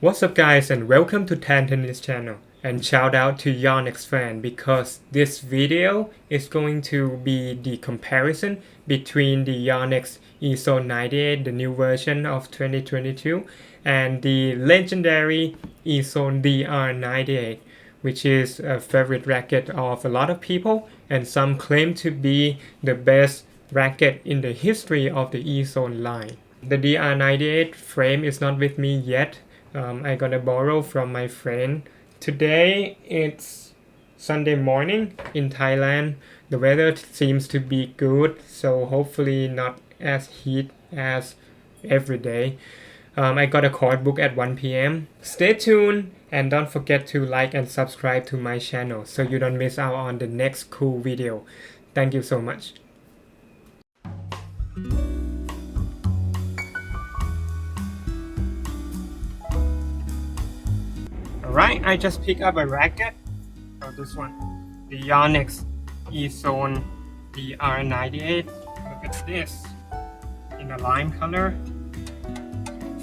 What's up guys, and welcome to Tan Tennis channel, and shout out to Yonex fan because this video is going to be the comparison between the Yonex Ezone 98, the new version of 2022, and the legendary Ezone DR98, which is a favorite racket of a lot of people, and some claim to be the best racket in the history of the Ezone line. The DR98 frame is not with me yet. I gonna borrow from my friend. Today it's Sunday morning in Thailand. The weather seems to be good, so hopefully not as heat as every day. I got a course book at 1 p.m. Stay tuned and don't forget to like and subscribe to my channel so you don't miss out on the next cool video. Thank you so much. Alright, I just picked up a racket. This one, the Yonex Ezone DR98. Look at this, in a lime color,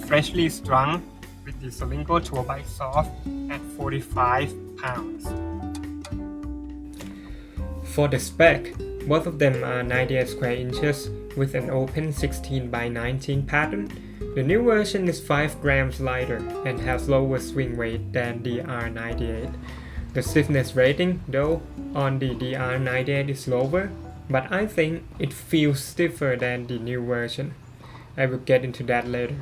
freshly strung with the Solinco Tour Bite Soft at 45 pounds. For the spec, both of them are 98 square inches with an open 16 by 19 pattern. The new version is 5 grams lighter and has lower swing weight than the DR98. The stiffness rating, though, on the DR98 is lower, but I think it feels stiffer than the new version. I will get into that later.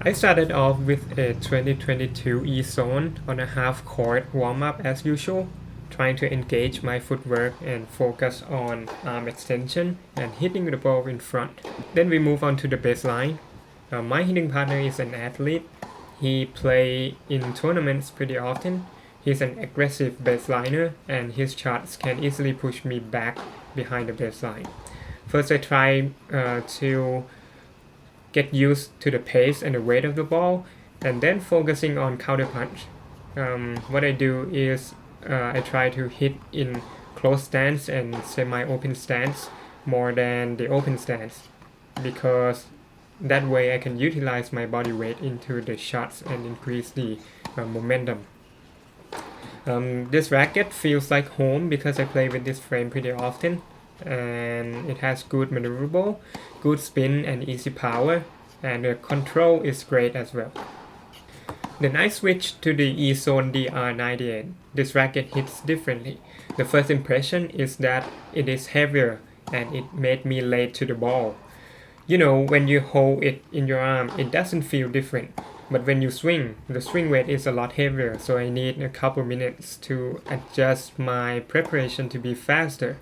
I started off with a 2022 Ezone on a half-court warm-up as usual, trying to engage my footwork and focus on arm extension and hitting the ball in front. Then we move on to the baseline. My hitting partner is an athlete. He plays in tournaments pretty often. He's an aggressive baseliner and his shots can easily push me back behind the baseline. First I try to get used to the pace and the weight of the ball, and then focusing on counter punch. What I do is I try to hit in close stance and semi-open stance more than the open stance, because that way I can utilize my body weight into the shots and increase the momentum. This racket feels like home because I play with this frame pretty often, and it has good maneuverable, good spin and easy power, and the control is great as well. Then I switched to the Ezone DR98. This racket hits differently. The first impression is that it is heavier and it made me late to the ball. You know, when you hold it in your arm, it doesn't feel different. But when you swing, the swing weight is a lot heavier, so I need a couple minutes to adjust my preparation to be faster.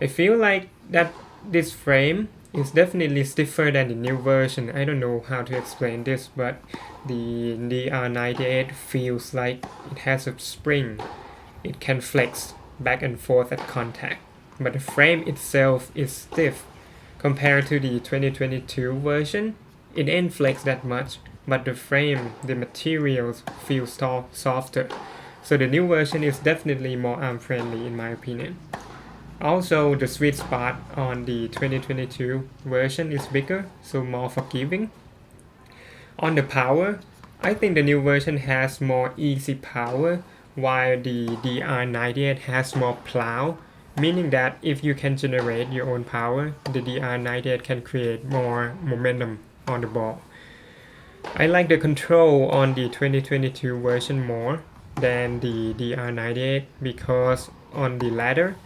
I feel like that this frame is definitely stiffer than the new version. I don't know how to explain this, but the DR98 feels like it has a spring. It can flex back and forth at contact, but the frame itself is stiff. Compared to the 2022 version, it ain't flexed that much, but the frame, the materials feel softer. So the new version is definitely more arm friendly in my opinion. Also, the sweet spot on the 2022 version is bigger, so more forgiving. On the power, I think the new version has more easy power, while the DR98 has more plow, meaning that if you can generate your own power, the DR98 can create more momentum on the ball. I like the control on the 2022 version more than the DR98 because on the latter,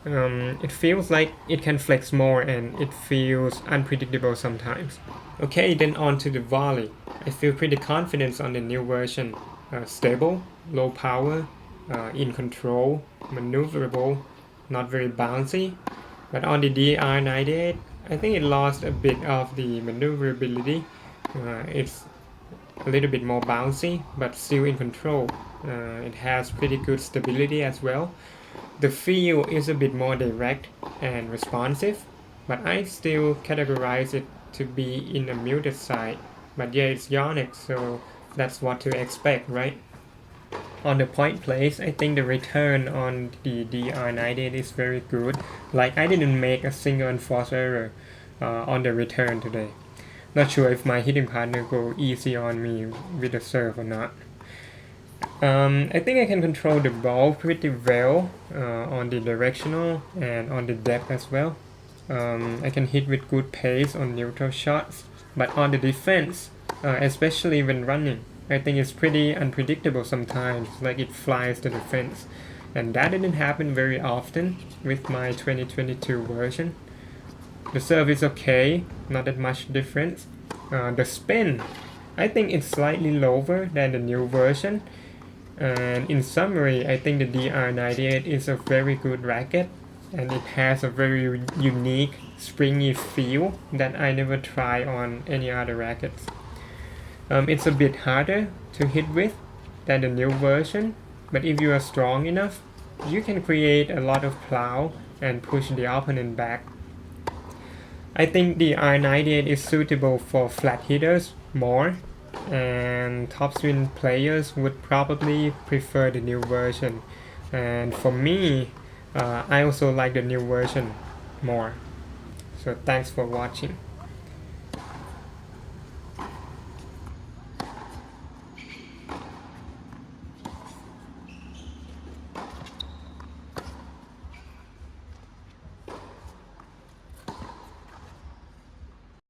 it feels like it can flex more and it feels unpredictable sometimes. Okay, then on to the volley. I feel pretty confident on the new version. Stable, low power, in control, maneuverable, not very bouncy. But on the DR98, I think it lost a bit of the maneuverability. It's a little bit more bouncy, but still in control. It has pretty good stability as well. The feel is a bit more direct and responsive, but I still categorize it to be in a muted side. But yeah, it's Yonex, so that's what to expect, right? On the point place, I think the return on the DR98 is very good. Like, I didn't make a single unforced error on the return today. Not sure if my hitting partner go easy on me with the serve or not. I think I can control the ball pretty well on the directional and on the depth as well. I can hit with good pace on neutral shots, but on the defense, especially when running, I think it's pretty unpredictable sometimes, like it flies to the fence. And that didn't happen very often with my 2022 version. The serve is okay, not that much difference. The spin, I think it's slightly lower than the new version. And in summary, I think the DR98 is a very good racket, and it has a very unique springy feel that I never try on any other rackets. It's a bit harder to hit with than the new version, but if you are strong enough, you can create a lot of plow and push the opponent back. I think the R98 is suitable for flat hitters more, and topspin players would probably prefer the new version. And for me, I also like the new version more. So thanks for watching.